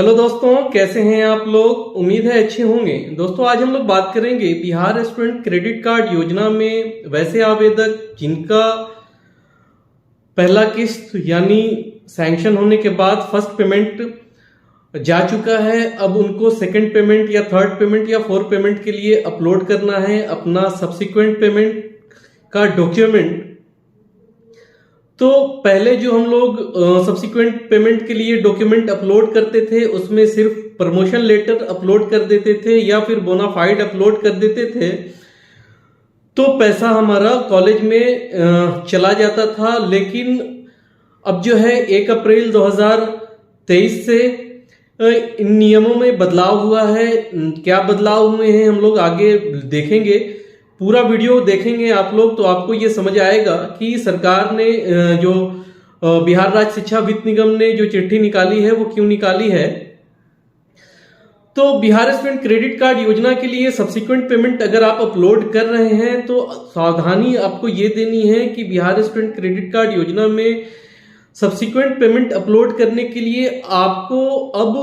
Hello दोस्तों, कैसे हैं आप लोग। उम्मीद है अच्छे होंगे। दोस्तों आज हम लोग बात करेंगे बिहार स्टूडेंट क्रेडिट कार्ड योजना में वैसे आवेदक जिनका पहला किस्त यानी सैंक्शन होने के बाद फर्स्ट पेमेंट जा चुका है, अब उनको सेकंड पेमेंट या थर्ड पेमेंट या फोर्थ पेमेंट के लिए अपलोड करना है अपना सब्सिक्वेंट पेमेंट का डॉक्यूमेंट। तो पहले जो हम लोग सब्सिक्वेंट पेमेंट के लिए डॉक्यूमेंट अपलोड करते थे उसमें सिर्फ प्रमोशन लेटर अपलोड कर देते थे या फिर बोनाफाइड अपलोड कर देते थे, तो पैसा हमारा कॉलेज में चला जाता था। लेकिन अब जो है 1 अप्रैल 2023 से इन नियमों में बदलाव हुआ है। क्या बदलाव हुए हैं हम लोग आगे देखेंगे, पूरा वीडियो देखेंगे आप लोग तो आपको ये समझ आएगा कि सरकार ने जो बिहार राज्य शिक्षा वित्त निगम ने जो चिट्ठी निकाली है वो क्यों निकाली है। तो बिहार स्टूडेंट क्रेडिट कार्ड योजना के लिए सब्सिक्वेंट पेमेंट अगर आप अपलोड कर रहे हैं तो सावधानी आपको ये देनी है कि बिहार स्टूडेंट क्रेडिट कार्ड योजना में सब्सिक्वेंट पेमेंट अपलोड करने के लिए आपको अब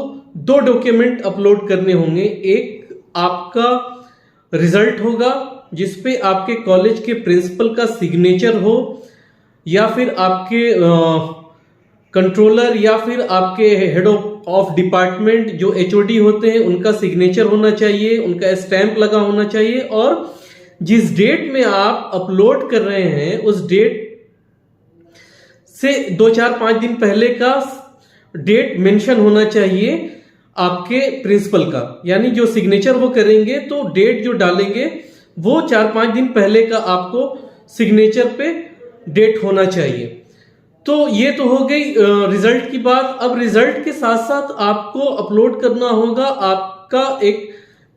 2 डॉक्यूमेंट अपलोड करने होंगे। एक आपका रिजल्ट होगा जिसपे आपके कॉलेज के प्रिंसिपल का सिग्नेचर हो या फिर आपके कंट्रोलर या फिर आपके हेड ऑफ डिपार्टमेंट जो HOD होते हैं उनका सिग्नेचर होना चाहिए, उनका स्टैंप लगा होना चाहिए। और जिस डेट में आप अपलोड कर रहे हैं उस डेट से 2-4-5 दिन पहले का डेट मेंशन होना चाहिए आपके प्रिंसिपल का, यानी जो सिग्नेचर वो करेंगे तो डेट जो डालेंगे वो 4-5 दिन पहले का आपको सिग्नेचर पे डेट होना चाहिए। तो ये तो हो गई रिजल्ट की बात। अब रिजल्ट के साथ साथ आपको अपलोड करना होगा आपका एक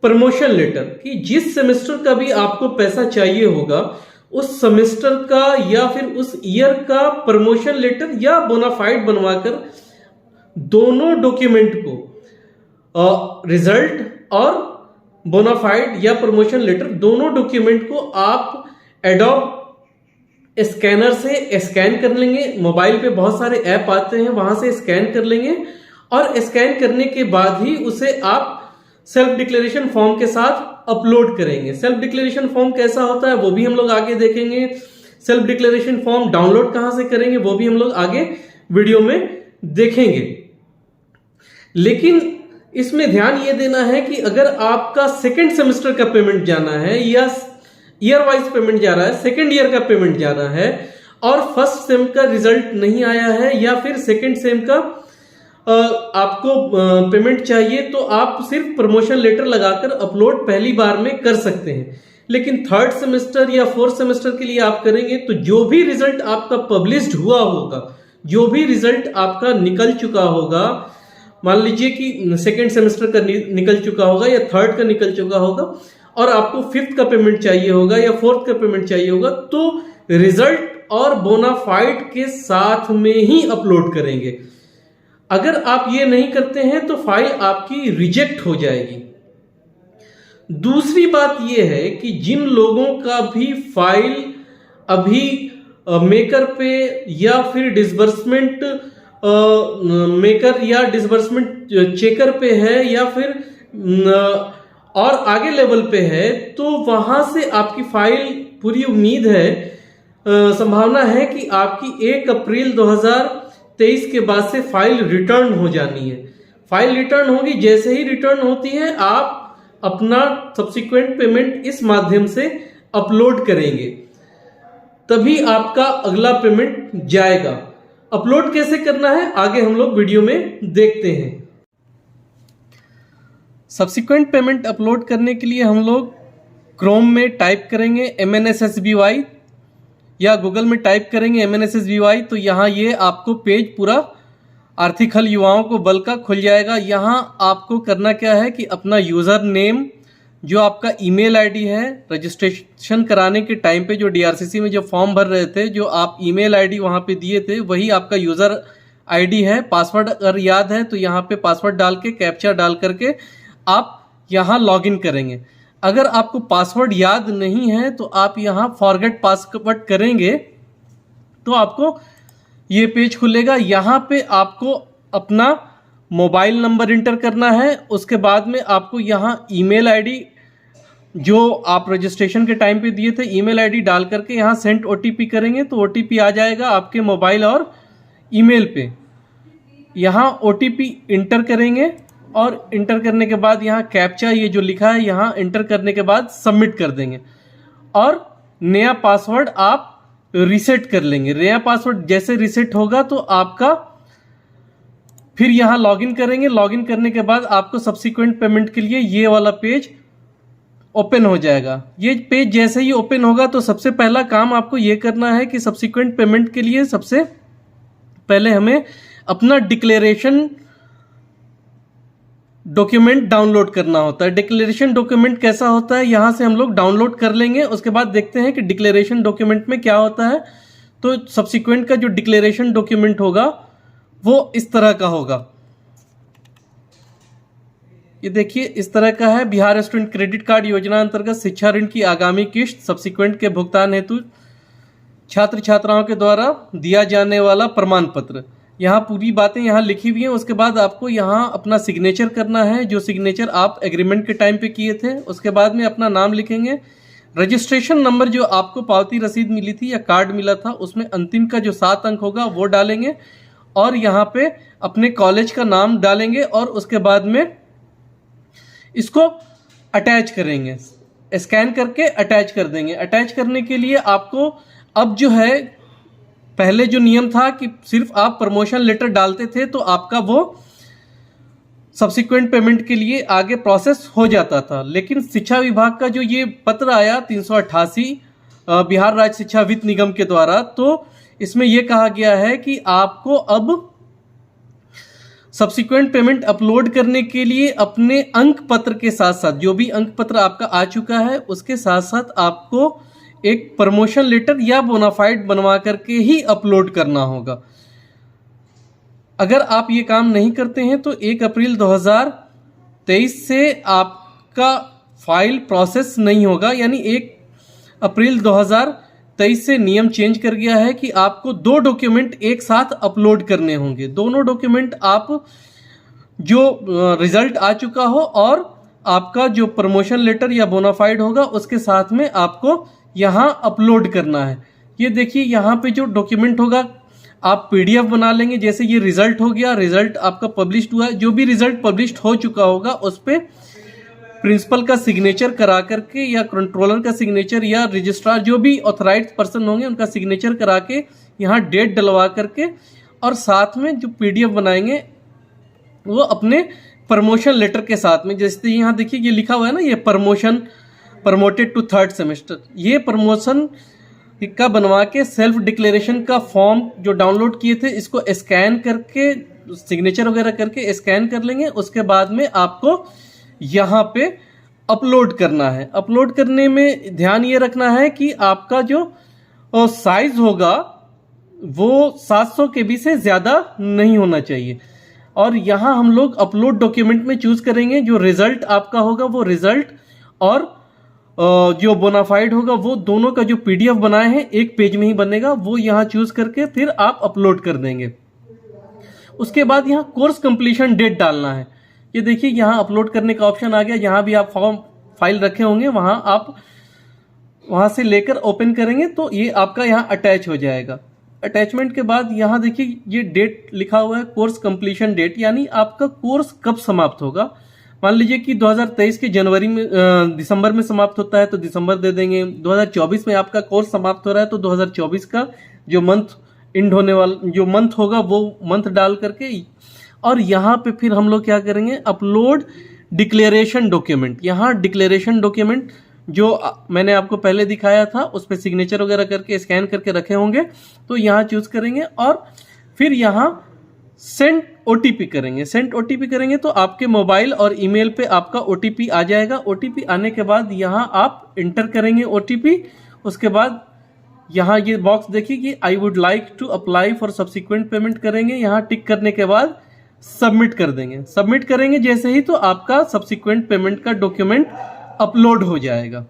प्रमोशन लेटर कि जिस सेमेस्टर का भी आपको पैसा चाहिए होगा उस सेमेस्टर का या फिर उस ईयर का प्रमोशन लेटर या बोनाफाइड बनवाकर दोनों डॉक्यूमेंट को रिजल्ट और बोनाफाइड या प्रमोशन लेटर दोनों डॉक्यूमेंट को आप एडोब स्कैनर से स्कैन कर लेंगे। मोबाइल पे बहुत सारे ऐप आते हैं, वहां से स्कैन कर लेंगे और स्कैन करने के बाद ही उसे आप सेल्फ डिक्लेरेशन फॉर्म के साथ अपलोड करेंगे। सेल्फ डिक्लेरेशन फॉर्म कैसा होता है वो भी हम लोग आगे देखेंगे। सेल्फ डिक्लेरेशन फॉर्म डाउनलोड कहां से करेंगे वो भी हम लोग आगे वीडियो में देखेंगे। लेकिन इसमें ध्यान ये देना है कि अगर आपका सेकेंड सेमेस्टर का पेमेंट जाना है या ईयर वाइज पेमेंट जा रहा है, सेकेंड ईयर का पेमेंट जा रहा है और फर्स्ट सेम का रिजल्ट नहीं आया है या फिर सेकेंड सेम का आपको पेमेंट चाहिए, तो आप सिर्फ प्रमोशन लेटर लगाकर अपलोड पहली बार में कर सकते हैं। लेकिन थर्ड सेमेस्टर या फोर्थ सेमेस्टर के लिए आप करेंगे तो जो भी रिजल्ट आपका पब्लिश्ड हुआ होगा, जो भी रिजल्ट आपका निकल चुका होगा, मान लीजिए कि सेकेंड सेमेस्टर का निकल चुका होगा या थर्ड का निकल चुका होगा और आपको फिफ्थ का पेमेंट चाहिए होगा या फोर्थ का पेमेंट चाहिए होगा, तो रिजल्ट और बोनाफाइड के साथ में ही अपलोड करेंगे। अगर आप ये नहीं करते हैं तो फाइल आपकी रिजेक्ट हो जाएगी। दूसरी बात यह है कि जिन लोगों का भी फाइल अभी मेकर पे या फिर डिसबर्समेंट मेकर या डिसबर्समेंट चेकर पे है या फिर और आगे लेवल पे है, तो वहां से आपकी फाइल पूरी उम्मीद है, संभावना है कि आपकी 1 अप्रैल 2023 के बाद से फाइल रिटर्न हो जानी है। फाइल रिटर्न होगी, जैसे ही रिटर्न होती है आप अपना सब्सिक्वेंट पेमेंट इस माध्यम से अपलोड करेंगे, तभी आपका अगला पेमेंट जाएगा। अपलोड कैसे करना है आगे हम लोग वीडियो में देखते हैं। सब्सिक्वेंट पेमेंट अपलोड करने के लिए हम लोग क्रोम में टाइप करेंगे MNSSBY या गूगल में टाइप करेंगे MNSSBY, तो यहाँ ये आपको पेज पूरा आर्थिक हल युवाओं को बल का खुल जाएगा। यहाँ आपको करना क्या है कि अपना यूज़र नेम, जो आपका ईमेल आईडी है, रजिस्ट्रेशन कराने के टाइम पे जो DRCC में जो फॉर्म भर रहे थे, जो आप ईमेल आईडी वहाँ पे दिए थे वही आपका यूज़र आईडी है। पासवर्ड अगर याद है तो यहाँ पे पासवर्ड डाल के कैप्चा डाल करके आप यहाँ लॉगिन करेंगे। अगर आपको पासवर्ड याद नहीं है तो आप यहाँ फॉरगेट पासवर्ड करेंगे तो आपको ये पेज खुलेगा। यहाँ पे आपको अपना मोबाइल नंबर इंटर करना है। उसके बाद में आपको यहाँ ईमेल आईडी जो आप रजिस्ट्रेशन के टाइम पे दिए थे, ईमेल आईडी डाल करके यहाँ सेंड ओटीपी करेंगे तो ओटीपी आ जाएगा आपके मोबाइल और ईमेल पे। यहाँ ओटीपी इंटर करेंगे और इंटर करने के बाद यहाँ कैप्चा ये जो लिखा है यहाँ इंटर करने के बाद सबमिट कर देंगे और नया पासवर्ड आप रीसेट कर लेंगे। नया पासवर्ड जैसे रीसेट होगा तो आपका फिर यहाँ लॉगिन करेंगे। लॉगिन करने के बाद आपको सब्सिक्वेंट पेमेंट के लिए ये वाला पेज ओपन हो जाएगा। ये पेज जैसे ही ओपन होगा तो सबसे पहला काम आपको ये करना है कि सब्सिक्वेंट पेमेंट के लिए सबसे पहले हमें अपना डिक्लेरेशन डॉक्यूमेंट डाउनलोड करना होता है। डिक्लेरेशन डॉक्यूमेंट कैसा होता है यहां से हम लोग डाउनलोड कर लेंगे। उसके बाद देखते हैं कि डिक्लेरेशन डॉक्यूमेंट में क्या होता है। तो सब्सिक्वेंट का जो डिक्लेरेशन डॉक्यूमेंट होगा वो इस तरह का होगा। ये देखिए इस तरह का है। बिहार स्टूडेंट क्रेडिट कार्ड योजना अंतर्गत शिक्षा ऋण की आगामी किस्त सब्सिक्वेंट के भुगतान हेतु छात्र छात्राओं के द्वारा दिया जाने वाला प्रमाण पत्र। यहाँ पूरी बातें यहाँ लिखी हुई हैं। उसके बाद आपको यहाँ अपना सिग्नेचर करना है, जो सिग्नेचर आप एग्रीमेंट के टाइम पे किए थे। उसके बाद में अपना नाम लिखेंगे। रजिस्ट्रेशन नंबर जो आपको पावती रसीद मिली थी या कार्ड मिला था उसमें अंतिम का जो 7 अंक होगा वो डालेंगे और यहाँ पे अपने कॉलेज का नाम डालेंगे और उसके बाद में इसको अटैच करेंगे। स्कैन करके अटैच कर देंगे। अटैच करने के लिए आपको अब जो है, पहले जो नियम था कि सिर्फ आप प्रमोशन लेटर डालते थे तो आपका वो सब्सिक्वेंट पेमेंट के लिए आगे प्रोसेस हो जाता था। लेकिन शिक्षा विभाग का जो ये पत्र आया 388 बिहार राज्य शिक्षा वित्त निगम के द्वारा, तो इसमें यह कहा गया है कि आपको अब सब्सिक्वेंट पेमेंट अपलोड करने के लिए अपने अंक पत्र के साथ साथ, जो भी अंक पत्र आपका आ चुका है उसके साथ साथ आपको एक प्रमोशन लेटर या बोनाफाइड बनवा करके ही अपलोड करना होगा। अगर आप ये काम नहीं करते हैं तो 1 अप्रैल 2023 से आपका फाइल प्रोसेस नहीं होगा। यानी 1 अप्रैल 2023 से नियम चेंज कर गया है कि आपको 2 डॉक्यूमेंट एक साथ अपलोड करने होंगे। दोनों डॉक्यूमेंट आप जो रिजल्ट आ चुका हो और आपका जो प्रमोशन लेटर या बोनाफाइड होगा उसके साथ में आपको यहाँ अपलोड करना है। ये देखिए यहाँ पे जो डॉक्यूमेंट होगा आप पीडीएफ बना लेंगे। जैसे ये रिजल्ट हो गया, रिजल्ट आपका पब्लिश्ड हुआ है। जो भी रिजल्ट पब्लिश्ड हो चुका होगा उस पे प्रिंसिपल का सिग्नेचर करा करके या कंट्रोलर का सिग्नेचर या रजिस्ट्रार जो भी ऑथराइज्ड पर्सन होंगे उनका सिग्नेचर करा के यहाँ डेट डलवा करके और साथ में जो पीडीएफ बनाएंगे वो अपने प्रमोशन लेटर के साथ में, जैसे यहाँ देखिए ये लिखा हुआ है ना, ये प्रमोटेड टू 3rd सेमेस्टर, ये प्रमोशन का बनवा के सेल्फ डिक्लेरेशन का फॉर्म जो डाउनलोड किए थे इसको स्कैन करके सिग्नेचर वगैरह करके स्कैन कर लेंगे। उसके बाद में आपको यहाँ पे अपलोड करना है। अपलोड करने में ध्यान ये रखना है कि आपका जो साइज होगा वो 700 KB से ज़्यादा नहीं होना चाहिए। और यहाँ हम लोग अपलोड डॉक्यूमेंट में चूज करेंगे जो रिजल्ट आपका होगा वो रिजल्ट और जो बोनाफाइड होगा वो दोनों का जो पीडीएफ बनाए हैं एक पेज में ही बनेगा, वो यहाँ चूज करके फिर आप अपलोड कर देंगे। उसके बाद यहाँ कोर्स कंप्लीशन डेट डालना है। ये देखिए यहाँ अपलोड करने का ऑप्शन आ गया। जहाँ भी आप फॉर्म फाइल रखे होंगे वहाँ आप वहाँ से लेकर ओपन करेंगे तो ये आपका यहाँ अटैच हो जाएगा। अटैचमेंट के बाद यहाँ देखिए ये डेट लिखा हुआ है, कोर्स कंप्लीशन डेट, यानी आपका कोर्स कब समाप्त होगा। मान लीजिए कि 2023 के जनवरी में दिसंबर में समाप्त होता है तो दिसंबर दे देंगे। 2024 में आपका कोर्स समाप्त हो रहा है तो 2024 का जो मंथ एंड होने वाला जो मंथ होगा वो मंथ डाल करके और यहाँ पे फिर हम लोग क्या करेंगे, अपलोड डिक्लेरेशन डॉक्यूमेंट। यहाँ डिक्लेरेशन डॉक्यूमेंट जो मैंने आपको पहले दिखाया था उस पर सिग्नेचर वगैरह करके स्कैन करके रखे होंगे तो यहाँ चूज करेंगे और फिर यहाँ सेंड ओटीपी करेंगे। सेंड ओटीपी करेंगे तो आपके मोबाइल और ईमेल पे आपका ओटीपी आ जाएगा। ओटीपी आने के बाद यहाँ आप इंटर करेंगे ओटीपी। उसके बाद यहाँ ये बॉक्स देखिए कि I would like to apply for subsequent payment करेंगे। यहाँ टिक करने के बाद सबमिट कर देंगे। सबमिट करेंगे जैसे ही तो आपका सब्सिक्वेंट पेमेंट का डॉक्यूमेंट अपलोड हो जाएगा।